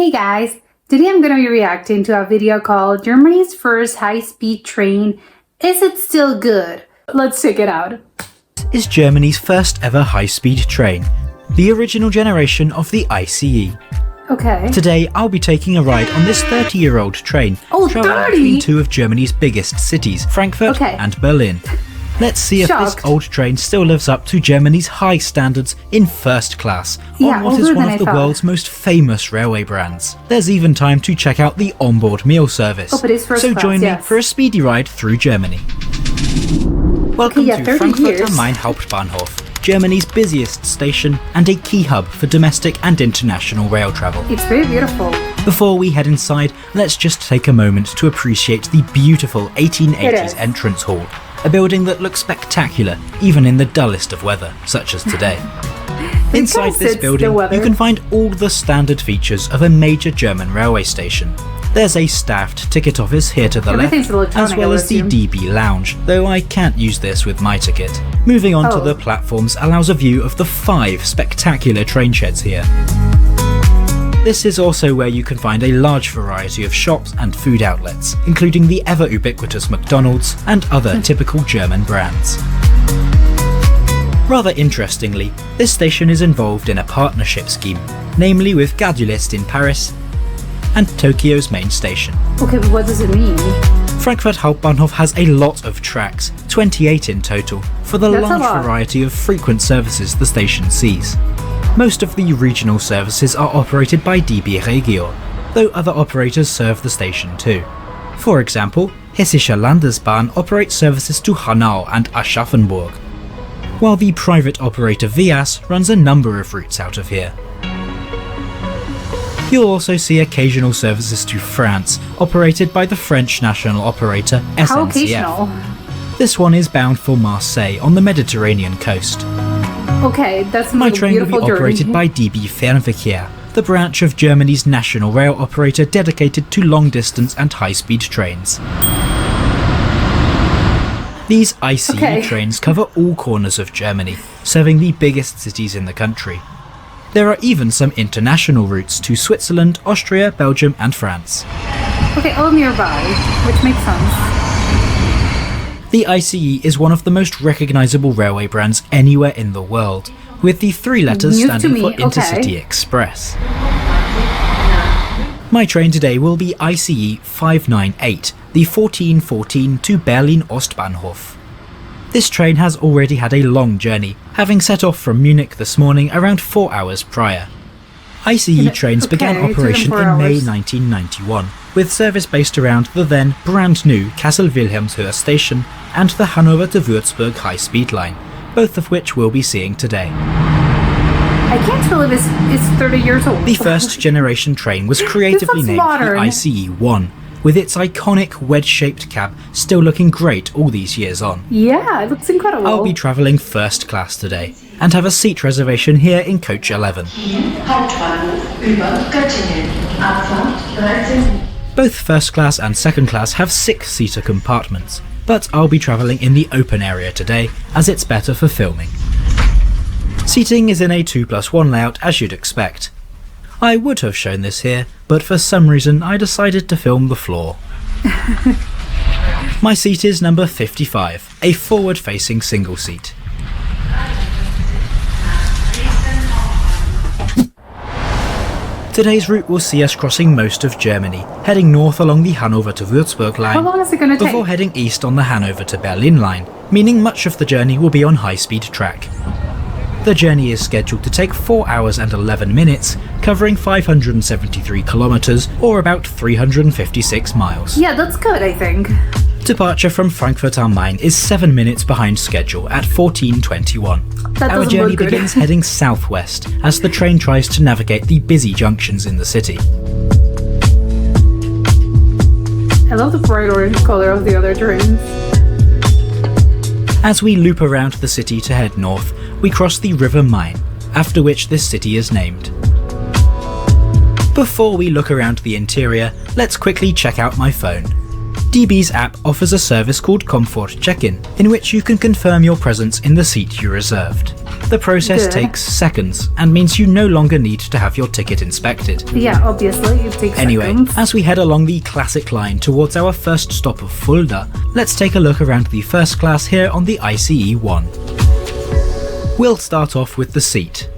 Hey guys, today I'm going to be reacting to a video called Germany's First High-Speed Train. Is it still good? Let's check it out. Is Germany's first ever high-speed train, the original generation of the ICE. Okay. Today I'll be taking a ride on this 30-year-old train, traveling 30? between two of Germany's biggest cities, Frankfurt and Berlin. Let's see if this old train still lives up to Germany's high standards in first class on what is one of the world's most famous railway brands. There's even time to check out the onboard meal service. But it's first so class, join me for a speedy ride through Germany. Welcome to Frankfurt am Main Hauptbahnhof, Germany's busiest station and a key hub for domestic and international rail travel. It's very beautiful. Before we head inside, let's just take a moment to appreciate the beautiful 1880s entrance hall, a building that looks spectacular even in the dullest of weather, such as today. Inside this building, you can find all the standard features of a major German railway station. There's a staffed ticket office here to the left, as well as the DB Lounge, though I can't use this with my ticket. Moving on to the platforms allows a view of the 5 spectacular train sheds here. This is also where you can find a large variety of shops and food outlets, including the ever-ubiquitous McDonald's and other typical German brands. Rather interestingly, this station is involved in a partnership scheme, namely with Gare du Lest in Paris and Tokyo's main station. Okay, but what does it mean? Frankfurt Hauptbahnhof has a lot of tracks, 28 in total, for the large variety of frequent services the station sees. Most of the regional services are operated by DB Regio, though other operators serve the station too. For example, Hessische Landesbahn operates services to Hanau and Aschaffenburg, while the private operator Vias runs a number of routes out of here. You'll also see occasional services to France, operated by the French national operator SNCF. How occasional? This one is bound for Marseille on the Mediterranean coast. Okay, that's my train will be operated by DB Fernverkehr, the branch of Germany's national rail operator dedicated to long-distance and high-speed trains. These ICE trains cover all corners of Germany, serving the biggest cities in the country. There are even some international routes to Switzerland, Austria, Belgium and France. Okay, all nearby, which makes sense. The ICE is one of the most recognisable railway brands anywhere in the world, with the 3 letters standing for Intercity Express. My train today will be ICE 598, the 1414 to Berlin Ostbahnhof. This train has already had a long journey, having set off from Munich this morning around 4 hours prior. ICE trains began operation in May 1991, with service based around the then brand new Kassel-Wilhelmshöhe station and the Hanover to Würzburg high-speed line, both of which we'll be seeing today. I can't believe it's 30 years old. The first generation train was creatively named the ICE-1, with its iconic wedge-shaped cab still looking great all these years on. Yeah, it looks incredible. I'll be travelling first class today, and have a seat reservation here in coach 11. Both first class and second class have 6-seater compartments, but I'll be travelling in the open area today, as it's better for filming. Seating is in a 2+1 layout as you'd expect. I would have shown this here, but for some reason I decided to film the floor. My seat is number 55, a forward-facing single seat. Today's route will see us crossing most of Germany, heading north along the Hanover to Würzburg line. How long is it going to take? Before heading east on the Hanover to Berlin line, meaning much of the journey will be on high-speed track. The journey is scheduled to take 4 hours and 11 minutes, covering 573 kilometers or about 356 miles. Yeah, that's good, I think. Departure from Frankfurt am Main is 7 minutes behind schedule at 14:21. Our journey begins heading southwest as the train tries to navigate the busy junctions in the city. I love the bright orange color of the other trains. As we loop around the city to head north, we cross the River Main, after which this city is named. Before we look around the interior, let's quickly check out my phone. DB's app offers a service called Comfort Check-in, in which you can confirm your presence in the seat you reserved. The process Good. takes seconds and means you no longer need to have your ticket inspected. Yeah, obviously, it takes Anyway, seconds. as we head along the classic line towards our first stop of Fulda, let's take a look around the first class here on the ICE 1. We'll start off with the seat.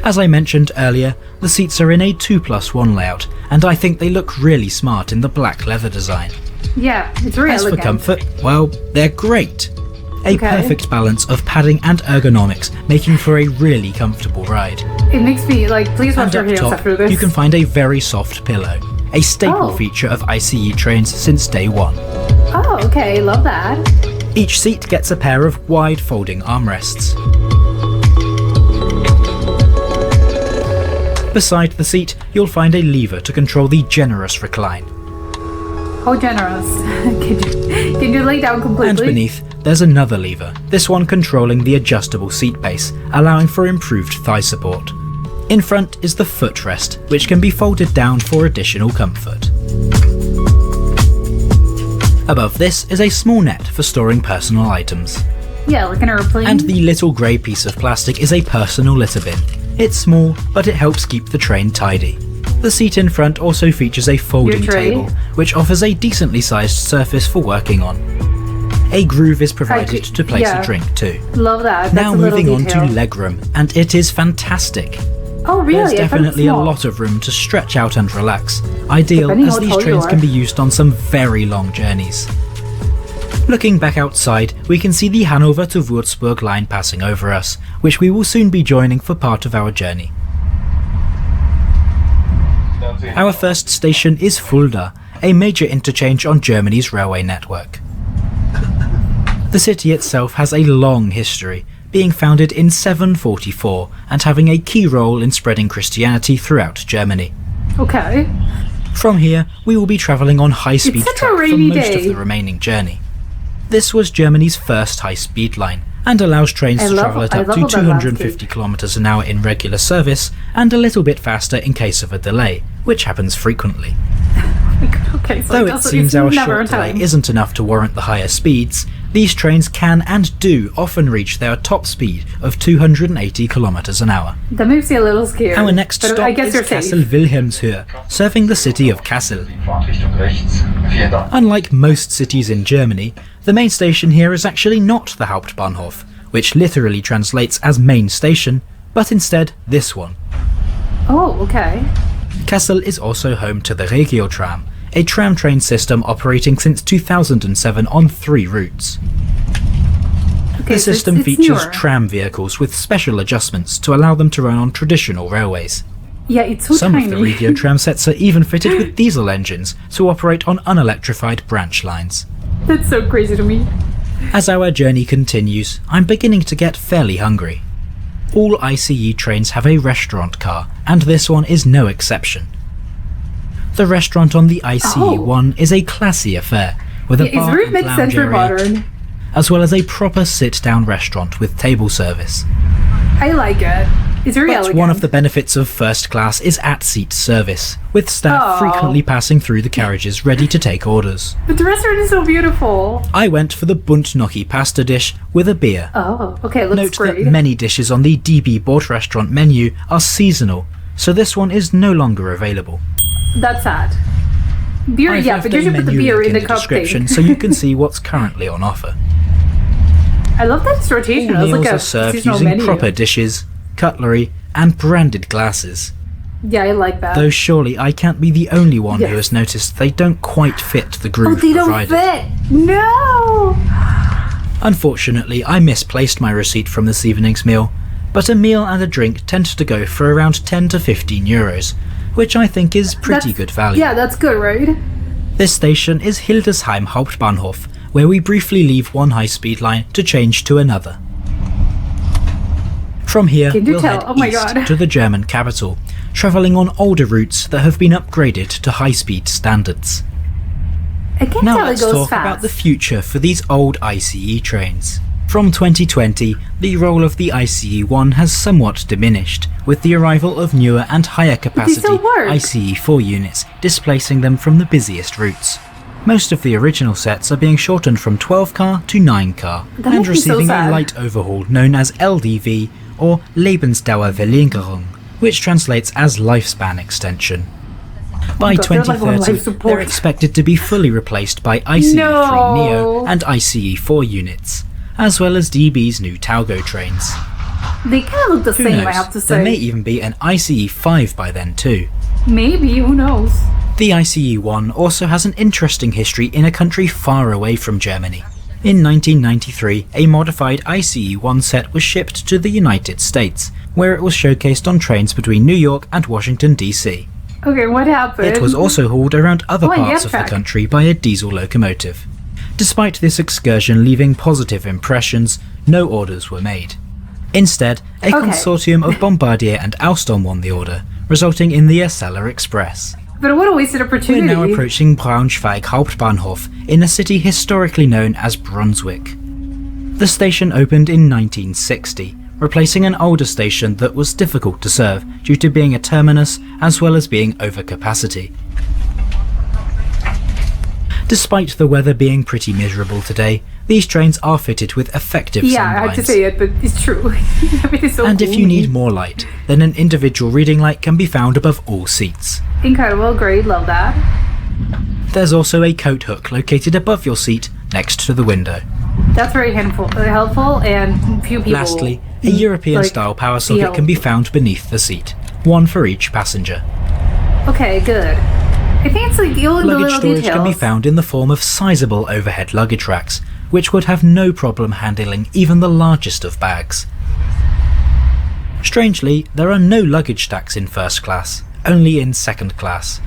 As I mentioned earlier, the seats are in a 2+1 layout, and I think they look really smart in the black leather design. Yeah, it's really As for elegant. comfort, well, they're great. A Okay. perfect balance of padding and ergonomics, making for a really comfortable ride. It makes me, like, please wash And your up hands top, after this. you can find a very soft pillow, a staple Oh. feature of ICE trains since day one. Oh, okay, love that. Each seat gets a pair of wide folding armrests. Beside the seat, you'll find a lever to control the generous recline. How generous. Can you lay down completely? And beneath, there's another lever, this one controlling the adjustable seat base, allowing for improved thigh support. In front is the footrest, which can be folded down for additional comfort. Above this is a small net for storing personal items. Yeah, like an airplane. And the little grey piece of plastic is a personal litter bin. It's small, but it helps keep the train tidy. The seat in front also features a folding Your tray? table, which offers a decently sized surface for working on. A groove is provided to place yeah. a drink too. Love that. That's Now a little moving on detail. to legroom, and it is fantastic. Oh, really? There's I thought it's definitely a small. lot of room to stretch out and relax, ideal Depending as how these tall you trains are. can be used on some very long journeys. Looking back outside, we can see the Hanover to Würzburg line passing over us, which we will soon be joining for part of our journey. Our first station is Fulda, a major interchange on Germany's railway network. The city itself has a long history, being founded in 744 and having a key role in spreading Christianity throughout Germany. Okay. From here, we will be travelling on high-speed It's such a track for rainy most of day. the remaining journey. This was Germany's first high-speed line, and allows trains I to love- travel at I up love to all that 250 kilometers an hour in regular service, and a little bit faster in case of a delay, which happens frequently. Okay, so Though it doesn't- seems it's our never short on delay time. isn't enough to warrant the higher speeds, these trains can and do often reach their top speed of 280 kilometers an hour. That makes me a little scared. Our next but stop I guess is you're safe. Kassel-Wilhelmshöhe, serving the city of Kassel. Fahrtrichtung rechts. Vielen Dank. Unlike most cities in Germany, the main station here is actually not the Hauptbahnhof, which literally translates as main station, but instead this one. Oh, okay. Kassel is also home to the Regiotram, a tram train system operating since 2007 on 3 routes. Okay, The so system it's features newer. tram vehicles with special adjustments to allow them to run on traditional railways. Yeah, it's so Some tiny. of the Regiotram sets are even fitted with diesel engines to operate on unelectrified branch lines. That's so crazy to me. As our journey continues, I'm beginning to get fairly hungry. All ICE trains have a restaurant car, and this one is no exception. The restaurant on the ICE Oh. one is a classy affair, with a Yeah, it's bar very and lounge mid-century area, modern. as well as a proper sit-down restaurant with table service. I like it. It's very But elegant. one of the benefits of first class is at-seat service, with staff Aw. frequently passing through the carriages ready to take orders. But the restaurant is so beautiful. I went for the Buntnochi pasta dish with a beer. Oh, okay, looks Note great. that many dishes on the DB Bord restaurant menu are seasonal, so this one is no longer available. That's sad. Beer, I've yeah, left but you a should put the menu beer link in the cup description thing. so you can see what's currently on offer. I love that it's rotational. All It's meals like a are served seasonal using menu. proper dishes, cutlery, and branded glasses. Yeah, I like that. Though surely I can't be the only one Yes. who has noticed they don't quite fit the oh, groove they don't provided. fit. No. Unfortunately, I misplaced my receipt from this evening's meal, but a meal and a drink tend to go for around 10 to 15 euros, which I think is pretty That's- good value. Yeah, that's good, right? This station is Hildesheim Hauptbahnhof, where we briefly leave one high-speed line to change to another. From here, Can you we'll tell? head Oh my east God. to the German capital, travelling on older routes that have been upgraded to high-speed standards. I can't Now tell it let's goes talk fast. about the future for these old ICE trains. From 2020, the role of the ICE 1 has somewhat diminished, with the arrival of newer and higher capacity still work. ICE 4 units displacing them from the busiest routes. Most of the original sets are being shortened from 12 car to 9 car That and makes me so receiving a sad. light overhaul known as LDV or Lebensdauerverlängerung, which translates as lifespan extension. By God, they're like on 2030, life support. they're expected to be fully replaced by ICE-3 No. Neo and ICE-4 units, as well as DB's new Talgo trains. They kind of look the Who same, knows, I have to there may say. even be an ICE-5 by then too. Maybe, who knows? The ICE-1 also has an interesting history in a country far away from Germany. In 1993, a modified ICE-1 set was shipped to the United States, where it was showcased on trains between New York and Washington DC. Okay, what happened? It was also hauled around other Oh, parts of the Amtrak. country by a diesel locomotive. Despite this excursion leaving positive impressions, no orders were made. Instead, a Okay. consortium of Bombardier and Alstom won the order, resulting in the Acela Express. But what a wasted We're opportunity. now approaching Braunschweig Hauptbahnhof in a city historically known as Brunswick. The station opened in 1960, replacing an older station that was difficult to serve due to being a terminus as well as being over capacity. Despite the weather being pretty miserable today, these trains are fitted with effective Yeah, sun I had to blinds. say it, but it's true. It is so And if you gloomy. need more light, then an individual reading light can be found above all seats. Incredible, great, love that. There's also a coat hook located above your seat next to the window. That's very helpful, and few people. Lastly, a European-style power socket feel- can be found beneath the seat, one for each passenger. Okay, good. I think it's like all in the Luggage little storage details. can be found in the form of sizable overhead luggage racks, which would have no problem handling even the largest of bags. Strangely, there are no luggage stacks in first class, only in second class.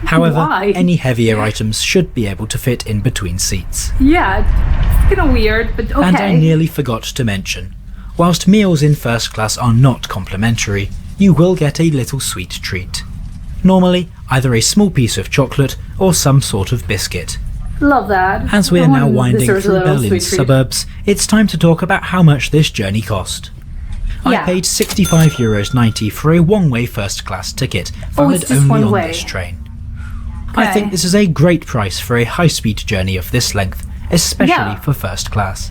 However, Why? any heavier items should be able to fit in between seats. Yeah, it's kind of weird, but okay. And I nearly forgot to mention, whilst meals in first class are not complimentary, you will get a little sweet treat. Normally, either a small piece of chocolate or some sort of biscuit. Love that. As we are Everyone now winding deserves a through little Berlin's sweet treat. suburbs, it's time to talk about how much this journey cost. I Yeah. paid €65.90 for a one-way first-class ticket, Oh, it's valid just only one on way. this train. I Okay. think this is a great price for a high-speed journey of this length, especially Yeah. for first class.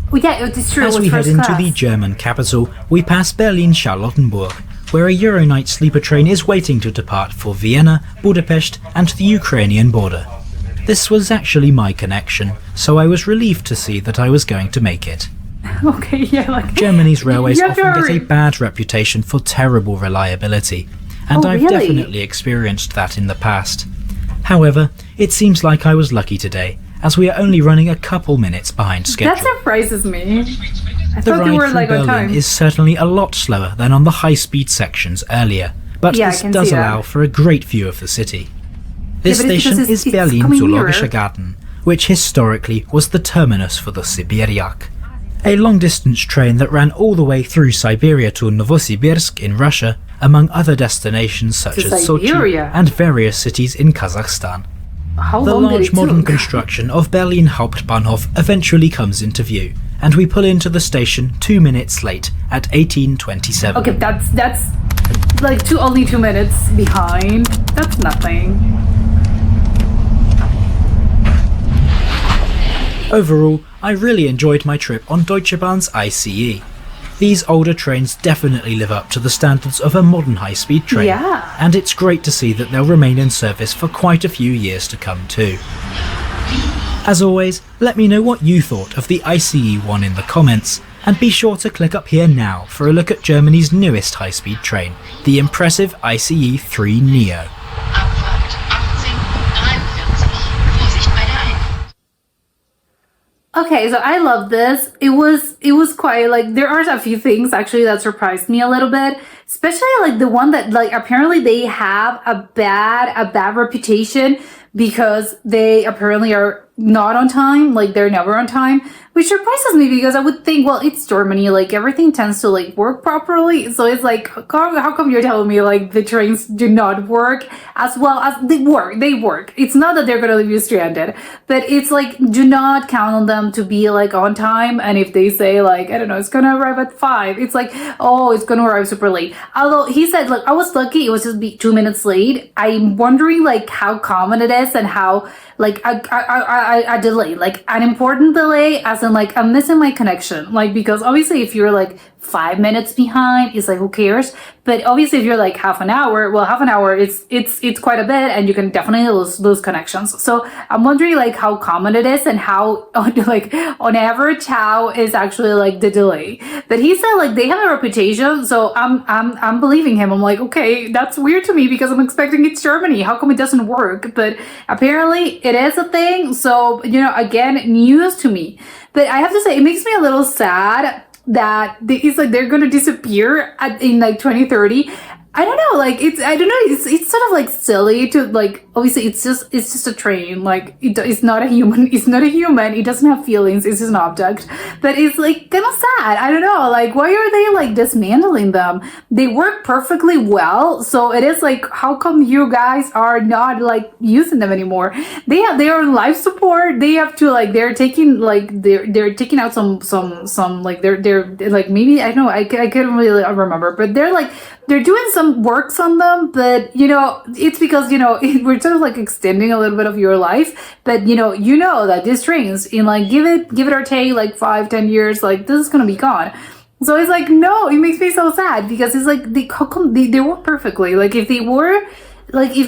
Well, yeah, it's true. As with we head first into class. the German capital, we pass Berlin-Charlottenburg, where a Euronight sleeper train is waiting to depart for Vienna, Budapest and the Ukrainian border. This was actually my connection, so I was relieved to see that I was going to make it. Okay, yeah, like Germany's railways You have to often get hurry. a bad reputation for terrible reliability, and Oh, I've really? definitely experienced that in the past. However, it seems like I was lucky today, as we are only running a couple minutes behind schedule. that surprises me. I The thought they ride were through like on Berlin time. is certainly a lot slower than on the high-speed sections earlier, but Yeah, I this can does see that. allow for a great view of the city. This but it's station because is it's Berlin coming Zoologischer nearer. Garten, which historically was the terminus for the Siberiak, a long-distance train that ran all the way through Siberia to Novosibirsk in Russia, among other destinations such To as Sochi Siberia? and various cities in Kazakhstan. How The long did large it modern took? construction of Berlin Hauptbahnhof eventually comes into view, and we pull into the station 2 minutes late at 18:27. Okay, that's like only 2 minutes behind. That's nothing. Overall, I really enjoyed my trip on Deutsche Bahn's ICE. These older trains definitely live up to the standards of a modern high-speed train, Yeah. and it's great to see that they'll remain in service for quite a few years to come too. As always, let me know what you thought of the ICE-1 in the comments, and be sure to click up here now for a look at Germany's newest high-speed train, the impressive ICE-3 Neo. Abfahrt 18:43. Vorsicht bei der Einfahrt. Okay, so I love this. It was quite like there are a few things actually that surprised me a little bit, especially like the one that like apparently they have a bad reputation because they apparently are not on time, like they're never on time. which surprises me because I would think, well, it's Germany, like everything tends to like work properly. So it's like, how come you're telling me like the trains do not work as well as they work? They work. It's not that they're gonna leave you stranded, but it's like, do not count on them to be like on time. And if they say like, I don't know, it's gonna arrive at 5, it's like, oh, it's gonna arrive super late. Although he said, like, I was lucky, it was just be 2 minutes late. I'm wondering like how common it is and how like a delay, like an important delay, as in like I'm missing my connection, like because obviously if you're like 5 minutes behind, it's like who cares? But obviously if you're like half an hour, well, half an hour it's quite a bit, and you can definitely lose connections. So I'm wondering like how common it is and how like on average how is actually like the delay. But he said like they have a reputation, so I'm believing him. I'm like, okay, that's weird to me because I'm expecting it's Germany. How come it doesn't work? But apparently it is a thing. So, you know, again, news to me. But I have to say, it makes me a little sad that it's like they're gonna disappear in like 2030. I don't know, like it's sort of like silly to like, obviously it's just a train, like it's not a human, it doesn't have feelings, it's just an object, but it's like kind of sad. I don't know, like why are they like dismantling them? They work perfectly well, so it is like, how come you guys are not like using them anymore? They have their own life support, they have to like, they're taking taking out some like they're like, maybe, I don't know, I couldn't really remember, but they're doing some works on them, but you know, it's because, you know, we're sort of like extending a little bit of your life, but you know that these trains in like give it or take like 5-10 years, like this is gonna be gone. So it's like, no, it makes me so sad because it's like how come they work perfectly? Like if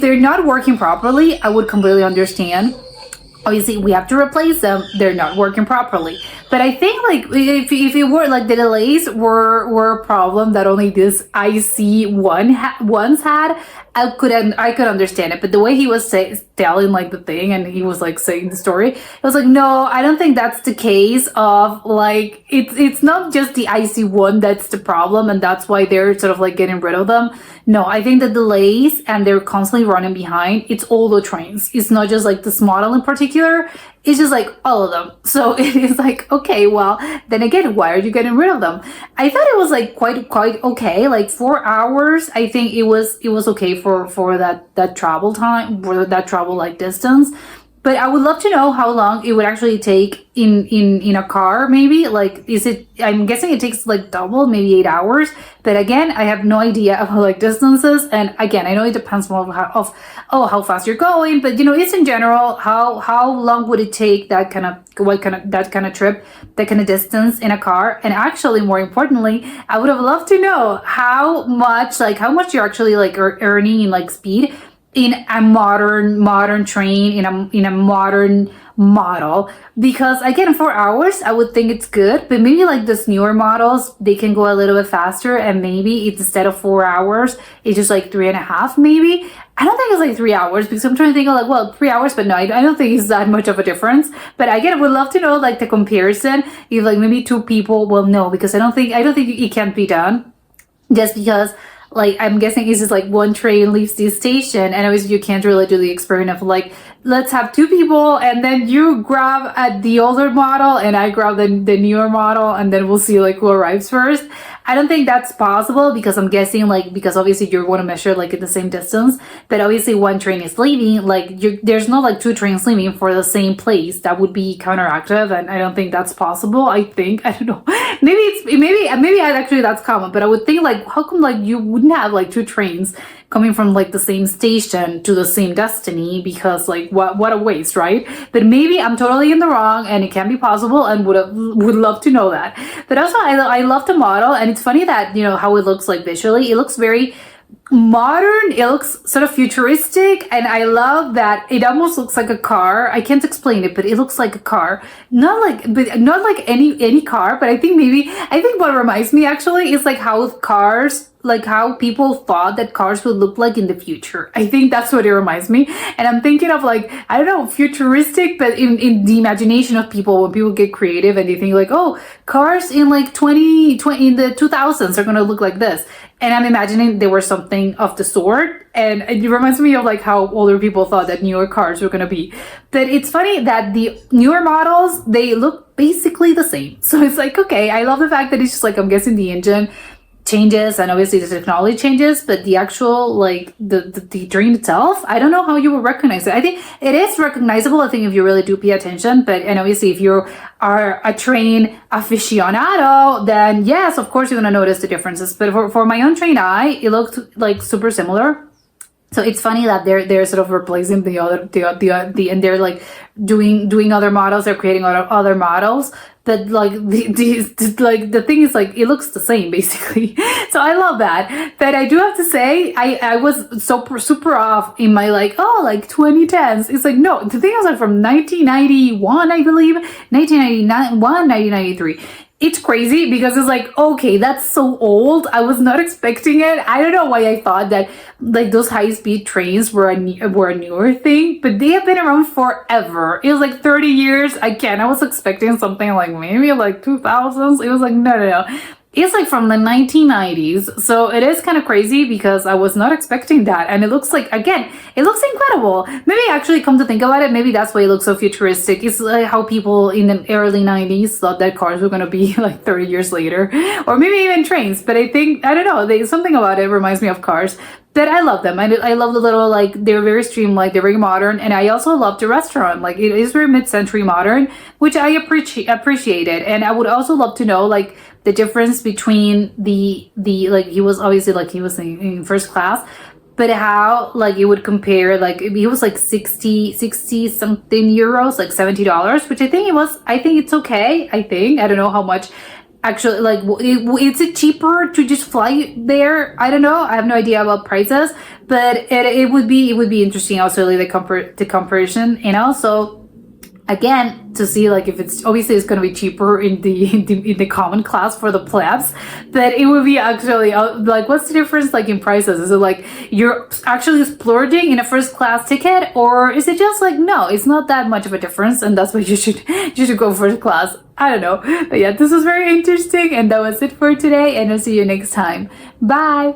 they're not working properly, I would completely understand. Obviously, we have to replace them. They're not working properly. But I think like if it were like the delays were a problem that only this IC once had, I could understand it. But the way he was telling like the thing, and he was like saying the story, it was like, no, I don't think that's the case. Of like it's not just the IC1 that's the problem, and that's why they're sort of like getting rid of them. No, I think the delays and they're constantly running behind. It's all the trains. It's not just like this model in particular. It's just like all of them. So it is like, okay, well, then again, why are you getting rid of them? I thought it was like quite okay. Like 4 hours, I think it was okay for that travel time, for that travel like distance. But I would love to know how long it would actually take in a car, maybe. Like, I'm guessing it takes like double, maybe 8 hours. But again, I have no idea of like distances. And again, I know it depends more of how fast you're going. But you know, it's in general, how long would it take that kind of trip, that kind of distance in a car? And actually, more importantly, I would have loved to know how much you're actually like earning in like speed in a modern train, in a modern model. Because again, 4 hours, I would think it's good, but maybe like this newer models, they can go a little bit faster, and maybe it's instead of 4 hours, it's just like 3.5 maybe. I don't think it's like 3 hours, because I'm trying to think of like, well, 3 hours, but no, I don't think it's that much of a difference. But again, I would love to know like the comparison, if like maybe two people, well, no, because I don't think it can't be done, just because like I'm guessing it's just like one train leaves the station, and obviously you can't really do the experiment of like, let's have two people and then you grab at the older model and I grab the newer model, and then we'll see like who arrives first. I don't think that's possible, because I'm guessing like, because obviously you want to measure like at the same distance, but obviously one train is leaving, like there's not like two trains leaving for the same place. That would be counteractive, and I don't think that's possible. I don't know. Maybe actually that's common, but I would think like, how come like you wouldn't have like two trains coming from like the same station to the same destiny? Because like what a waste, right? But maybe I'm totally in the wrong, and it can be possible, and would love to know that. But also I love the model, and it's funny that, you know, how it looks like visually. It looks very modern, it looks sort of futuristic, and I love that it almost looks like a car. I can't explain it, but it looks like a car. Not like any car, but I think what reminds me actually is like how cars, like how people thought that cars would look like in the future. I think that's what it reminds me. And I'm thinking of like, I don't know, futuristic, but in the imagination of people, when people get creative and they think like, oh, cars in like in the 2000s are going to look like this. And I'm imagining they were something of the sort. And it reminds me of like how older people thought that newer cars were going to be. But it's funny that the newer models, they look basically the same. So it's like, okay, I love the fact that it's just like, I'm guessing the engine changes and obviously the technology changes, but the actual like the train itself, I don't know how you will recognize it. I think it is recognizable, I think, if you really do pay attention. But and obviously if you are a train aficionado, then yes, of course you're gonna notice the differences. But for my own trained eye, it looked like super similar. So it's funny that they're sort of replacing the and they're like doing other models. They're creating other models. But like the thing is like it looks the same basically. So I love that. But I do have to say I was super off in my like 2010s. It's like no, the thing was like from 1991 I believe, 1991, 1993. It's crazy because it's like, okay, that's so old. I was not expecting it. I don't know why I thought that like those high-speed trains were a newer thing, but they have been around forever. It was like 30 years. I was expecting something like maybe like 2000s. It was like, no. It's like from the 1990s. So it is kind of crazy because I was not expecting that. And it looks like, again, it looks incredible. Maybe actually come to think about it, maybe that's why it looks so futuristic. It's like how people in the early 90s thought that cars were going to be like 30 years later. Or maybe even trains. But I think, I don't know, something about it reminds me of cars. But I love them. I love the little, like, they're very streamlined, they're very modern. And I also love the restaurant. Like, it is very mid-century modern, which I appreciated. And I would also love to know, like, the difference between the like, he was obviously, like, he was in first class, but how, like, it would compare, like, he was, like, 60 something euros, like $70, which I think it's okay. I don't know how much. Actually, like, is it cheaper to just fly there? I don't know. I have no idea about prices, but it would be interesting also, like, the comparison, and also, again, to see like if it's obviously it's going to be cheaper in the common class for the plebs, but it would be actually like, what's the difference like in prices? Is it like you're actually splurging in a first class ticket, or is it just like, no, it's not that much of a difference and that's why you should go first class? I don't know. But yeah, this was very interesting, and that was it for today, and I'll see you next time. Bye.